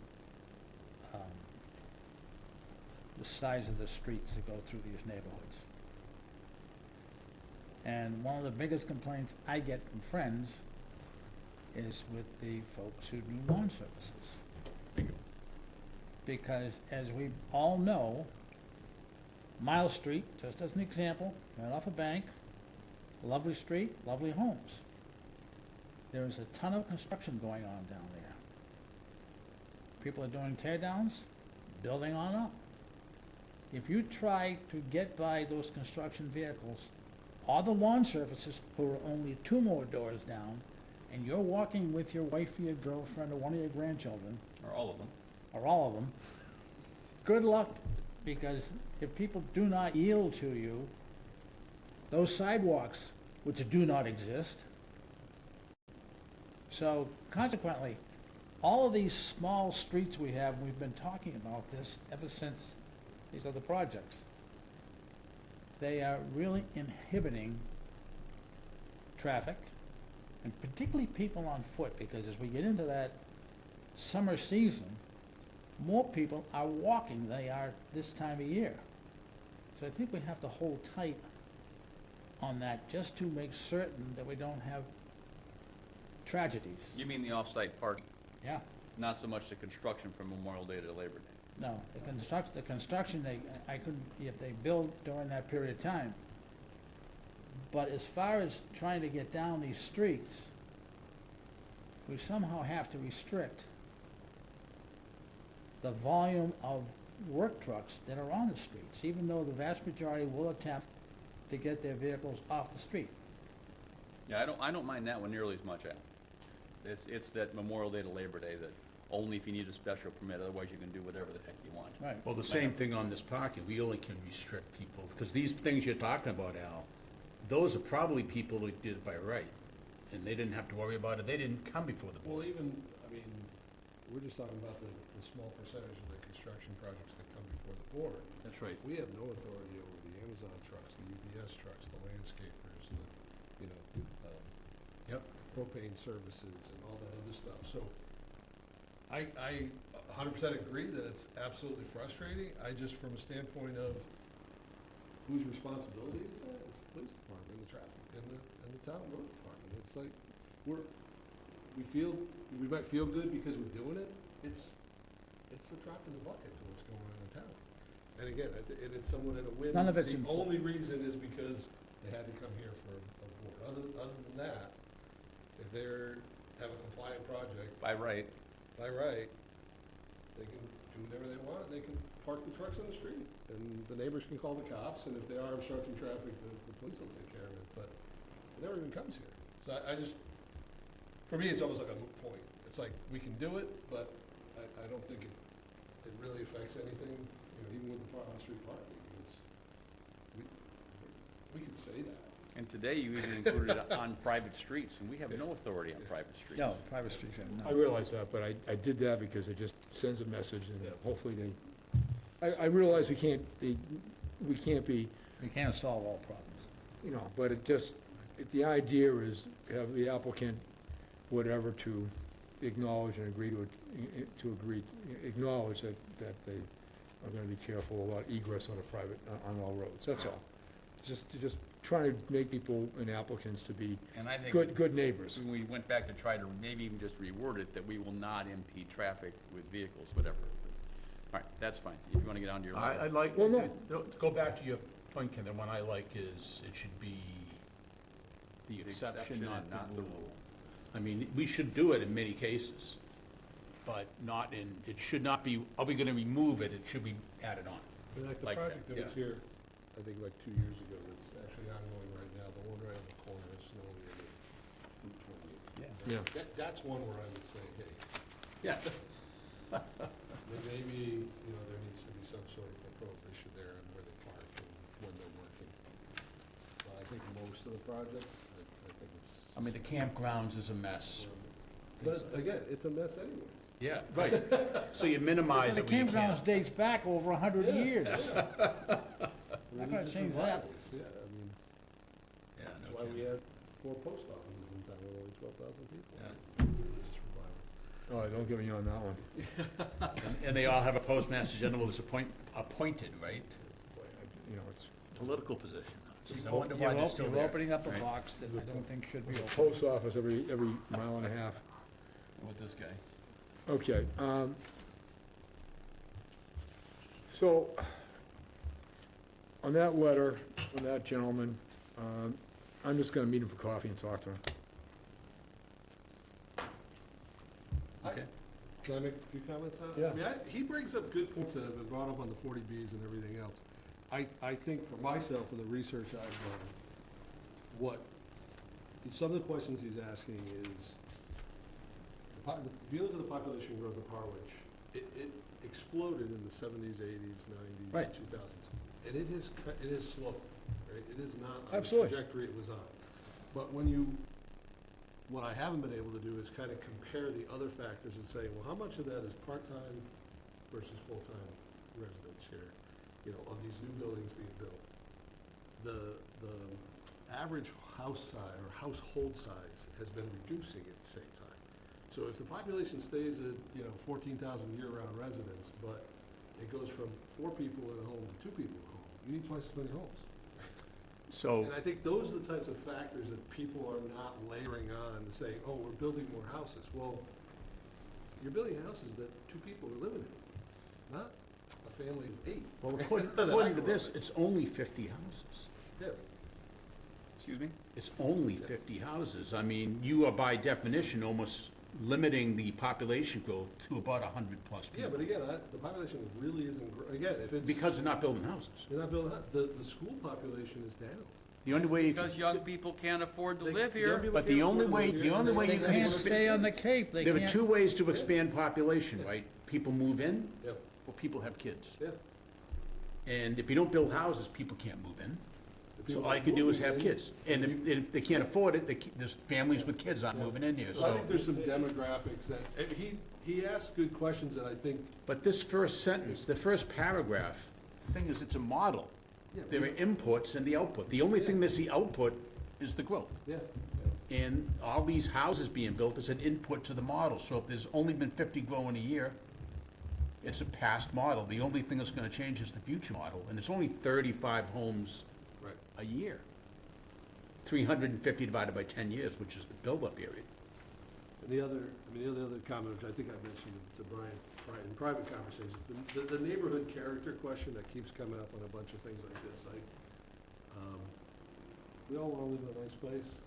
the size of the streets that go through these neighborhoods. And one of the biggest complaints I get from friends is with the folks who do lawn services. Because as we all know, Miles Street, just as an example, right off a bank, lovely street, lovely homes. There is a ton of construction going on down there. People are doing tear downs, building on up. If you try to get by those construction vehicles, or the lawn services who are only 2 more doors down, and you're walking with your wife or your girlfriend or one of your grandchildren, Or all of them. or all of them, good luck, because if people do not yield to you, those sidewalks, which do not exist. So consequently, all of these small streets we have, we've been talking about this ever since these other projects. They are really inhibiting traffic, and particularly people on foot, because as we get into that summer season, more people are walking than they are this time of year. So I think we have to hold tight on that just to make certain that we don't have tragedies. You mean the off-site parking, Yeah, not so much the construction from Memorial Day to Labor Day? no, the construction, I couldn't, if they build during that period of time. But as far as trying to get down these streets, we somehow have to restrict the volume of work trucks that are on the streets, even though the vast majority will attempt to get their vehicles off the street. Yeah, I don't mind that one nearly as much, Al. It's that Memorial Day to Labor Day that only if you need a special permit, otherwise you can do whatever the heck you want. Right. Well, the same thing on this parking, we only can restrict people, because these things you're talking about, Al, those are probably people who did it by right, and they didn't have to worry about it, they didn't come before the Well, board. even, I mean, we're just talking about the small percentage of the construction projects that come before the board. That's right. We have no authority over the Amazon trucks, the UPS trucks, the landscapers, the, Yep. propane services and all that other stuff. So I 100% agree that it's absolutely frustrating. I just, from a standpoint of whose responsibility is that? It's the police department, the traffic, and the town road department. It's like, we might feel good because we're doing it, it's a drop in the bucket to what's going on in town. And again, and it's somewhat in a win. None of it's The important. only reason is because they had to come here for a board. Other than that, if they're, have a compliant project, By right. by right, they can do whatever they want, and they can park the trucks on the street, and the neighbors can call the cops, and if they are obstructing traffic, the police will take care of it, but it never even comes here. So I just, for me, it's almost like a moot point. It's like, we can do it, but I don't think it really affects anything, you know, even with the on-street parking, because we could say that. And today you even included it on private streets, and we have no authority on private streets. No, private streets, I realize that, but I did that because it just sends a message, and hopefully I realize we can't be, we can't solve all problems. you know, but it just, the idea is have the applicant, whatever, to acknowledge and agree acknowledge that they are gonna be careful about egress on a private, on all roads, that's all. Just trying to make people and applicants to be And I think good neighbors. when we went back to try to maybe even just reword it, that we will not impede traffic with vehicles, whatever. All right, that's fine. If you want to get on to your. I like, Well, no. to go back to your point, Ken, the one I like is it should be the exception, not the rule. I mean, we should do it in many cases, but not in, it should not be, are we gonna remove it? It should be added on. And like the Like project that, that was here, I think like 2 years ago, that's actually ongoing right now, the one right on the corner of Snowy and Route 28. Yeah. That's one where I would say, hey, Yeah. maybe, you know, there needs to be some sort of a prohibition there on where they park and when they're working. But I think most of the projects, I think it's. I mean, the campgrounds is a mess. But again, it's a mess anyways. Yeah, right. So you minimize The it when you can. campgrounds dates back over 100 Yeah, years. yeah. Not gonna change that. Yeah, I mean, Yeah, that's no why we kidding. have 4 post offices in town with only 12,000 people. Yeah. It's religious for violence. Oh, don't get me on that one. And they all have a postmaster general that's appointed, right? Boy, you know, it's, Political position. Jeez, I You're wonder why they're still you're there. opening up a Right. box that I don't think should be open. post office every mile and a half. With this guy. Okay, so, on that letter, from that gentleman, I'm just gonna meet him for coffee and talk to him. Okay. Can I make a few comments on it? Yeah. I mean, he brings up good points that have been brought up on the 40Bs and everything else. I think for myself, and the research I've done, some of the questions he's asking is, if you look at the population growth of Harwich, it exploded in the 70s, 80s, 90s, Right. 2000s. And it is slow, right? It is not on the Absolutely. trajectory it was on. But what I haven't been able to do is kind of compare the other factors and say, well, how much of that is part-time versus full-time residents here, you know, of these new buildings being built? The average house size or household size has been reducing at the same time. So if the population stays at, you know, 14,000 year-round residents, but it goes from 4 people in a home to 2 people in a home, you need twice as many homes. So, And I think those are the types of factors that people are not layering on to say, oh, we're building more houses. Well, you're building houses that 2 people are living in, not a family of 8. well, according to this, it's only 50 houses. Yeah, Excuse me? It's only 50 houses. I mean, you are by definition almost limiting the population growth to about 100-plus yeah, people. but again, the population really isn't, again, if it's. Because they're not building houses. You're not building, the school population is down. The only way you can, Because young people can't afford to They- live young here. people But the can't only afford to way- live the here, only and way they you They can can't expand stay on the kids. Cape, they there are can't. 2 ways to expand population, right? People move in, Yep, or people have kids. yeah. And if you don't build houses, people can't move in. The So people all you can do is have moving in- kids. And if they can't afford it, there's families with kids aren't moving in here, So I so. think there's some demographics that, and he asked good questions that I think. But this first sentence, the first paragraph, the thing is, it's a model. Yeah, There are inputs and the output. The only thing that's the output is the growth. Yeah, And all these houses being built is an input to the model. So if there's only been 50 growing a year, it's a past model. The only thing that's gonna change is the future model, and it's only 35 homes right. a year. 350 divided by 10 years, which is the build-up period. And the other comment, which I think I mentioned to Brian in private conversations, the neighborhood character question that keeps coming up on a bunch of things like this. We all want to live in a nice place.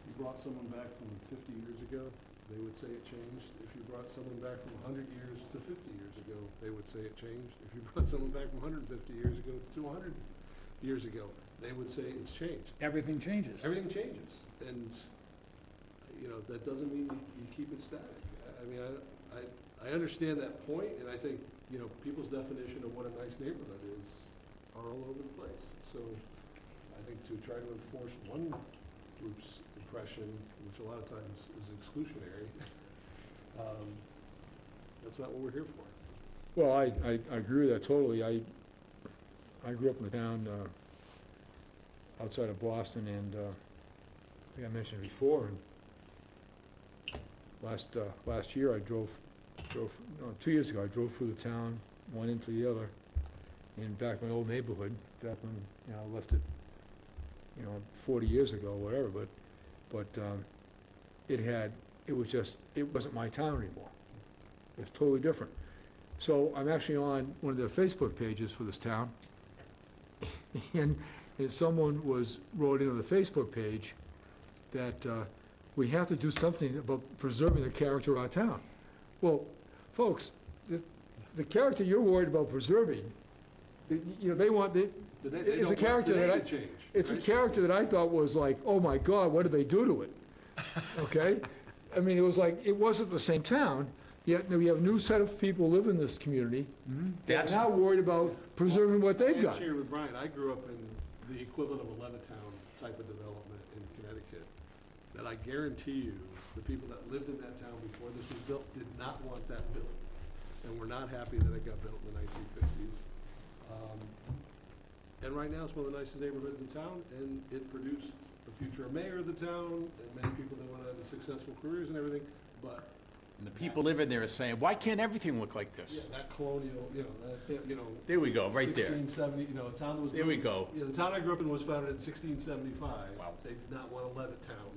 You brought someone back from 50 years ago, they would say it changed. If you brought someone back from 100 years to 50 years ago, they would say it changed. If you brought someone back from 150 years ago to 100 years ago, they would say it's changed. Everything changes. Everything changes, and, you know, that doesn't mean you keep it static. I mean, I understand that point, and I think, you know, people's definition of what a nice neighborhood is are all over the place. So I think to try to enforce one group's impression, which a lot of times is exclusionary, that's not what we're here for. Well, I agree with that totally. I grew up in a town outside of Boston, and I think I mentioned it before, and last year I drove, no, 2 years ago, I drove through the town, one into the other, in back in my old neighborhood, back when, you know, I left it, you know, 40 years ago, whatever, but it wasn't my town anymore. It's totally different. So I'm actually on one of the Facebook pages for this town, and someone wrote into the Facebook page that we have to do something about preserving the character of our town. Well, folks, the character you're worried about preserving, you know, they want, it's a character that it's a character that I thought was like, oh my God, what did they do to it? Okay? I mean, it was like, it wasn't the same town, yet we have a new set of people live in this community. They're now worried about preserving what they've got. I'm sharing with Brian, I grew up in the equivalent of a Levittown type of development in Connecticut, that I guarantee you, the people that lived in that town before this was built did not want that built, and were not happy that it got built in the 1950s. And right now, it's one of the nicest neighborhoods in town, and it produced the future mayor of the town, and many people that want to have successful careers and everything, but And the people living there are saying, why can't everything look like this? yeah, that colonial, you know, There we go, right there. 1670, you know, a town that was. There we built- go. You know, the town I grew up in was founded in 1675. Wow. They did not want a Levittown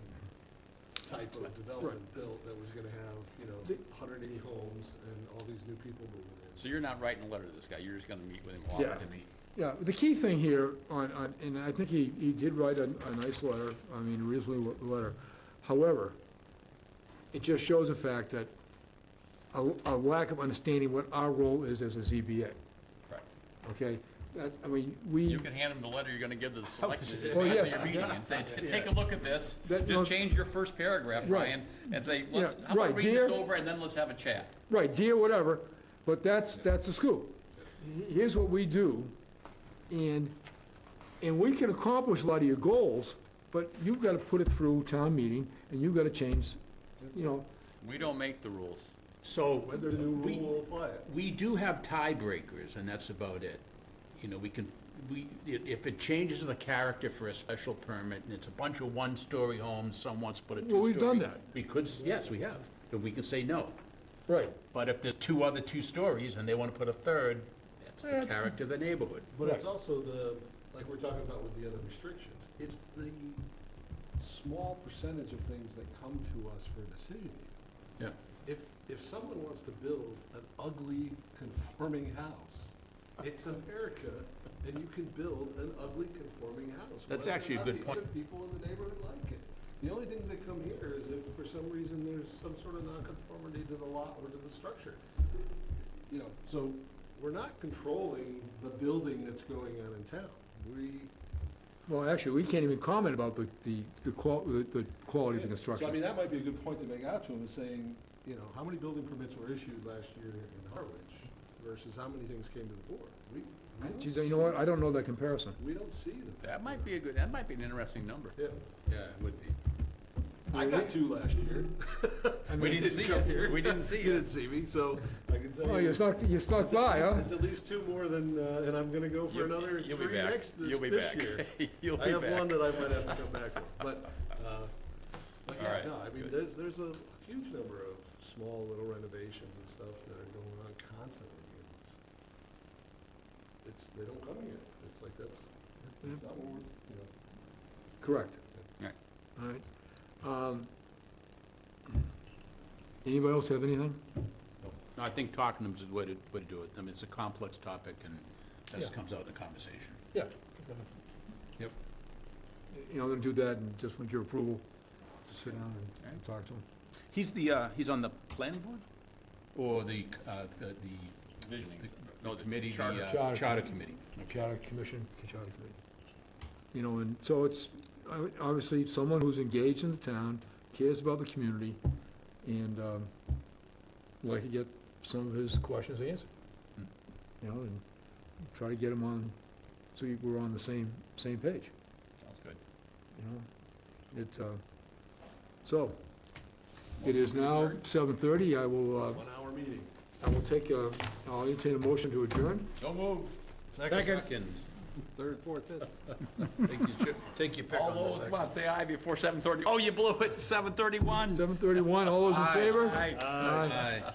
type of development built that was gonna have, you know, 180 homes and all these new people moving in. So you're not writing a letter to this guy, you're just gonna meet with him, Yeah. offer to meet? Yeah, the key thing here and I think he did write a nice letter, I mean, a reasonable letter. However, it just shows the fact that a lack of understanding what our role is as a ZBA, Correct. okay? I mean, You can hand him the letter you're gonna give to the selectmen Well, after yes, your meeting and say, take a look at this, That- just change your first paragraph, Right. Brian, and say, let's, Yeah, how right, about read dear- this over and then let's have a chat? Right, dear, whatever, but that's the scoop. Here's what we do, and we can accomplish a lot of your goals, but you've got to put it through town meeting, and you've got to change, you know, We don't make the rules. So, Whether the new we, rule will apply it. we do have tiebreakers, and that's about it. You know, if it changes the character for a special permit, and it's a bunch of one-story homes, someone wants to put a two-story. Well, we've done that. We could, yes, we have, and we can say no. right. But if there's two other two stories and they want to put a third, that's the That's- character of the neighborhood. But it's also like we're talking about with the other restrictions, it's the small percentage of things that come to us for a decision. Yeah. If someone wants to build an ugly conforming house, it's America, and you can build an ugly conforming house. That's whether or actually a not good the point. other people in the neighborhood like it. The only things that come here is if for some reason there's some sort of nonconformity to the lot or to the structure. You know, so we're not controlling the building that's going on in town. Well, actually, we can't even comment about the quality of the So, I construction. mean, that might be a good point to make out to him, is saying, you know, how many building permits were issued last year in Harwich versus how many things came to the board? We don't Geez, you know what, I don't know that comparison. We don't see them. That might be an interesting number. Yeah, Yeah, it would be. I got 2 last year. We didn't see come you, here. we didn't see You you. didn't see me, so I can tell Oh, you. you stuck by, huh? It's at least 2 more than, and I'm gonna go for another 3 You'll be back. this year. You'll I be have one back. that I might have to come back for, but All yeah, right, no, I mean, good. there's a huge number of small little renovations and stuff that are going on constantly, and they don't come here, it's like, that's not what we're, you know. Correct. Right. All right. Anybody else have anything? No, I think talking to them is the way to do it. I mean, it's a complex topic, and that just comes out in the conversation. Yeah. Yep. You know, I'm gonna do that and just want your approval to sit down and talk to him. He's on the planning board? Or the Visioning. no, the committee, Charter. the charter committee? Charter Commission, Charter Committee. You know, and so it's, obviously, someone who's engaged in the town, cares about the community, and, would like to get some of his questions answered. You know, and try to get him on, so we're on the same page, Sounds good. you know? It's, so, it is now 7:30, I will, 1 hour meeting. I will take, I'll entertain a motion to adjourn. So moved. Second. Third, fourth, fifth. Take your pick All on this. those, come on, say aye before 7:30. Oh, you blew it, 7:31. 7:31, all those in favor? Aye. Aye. Aye.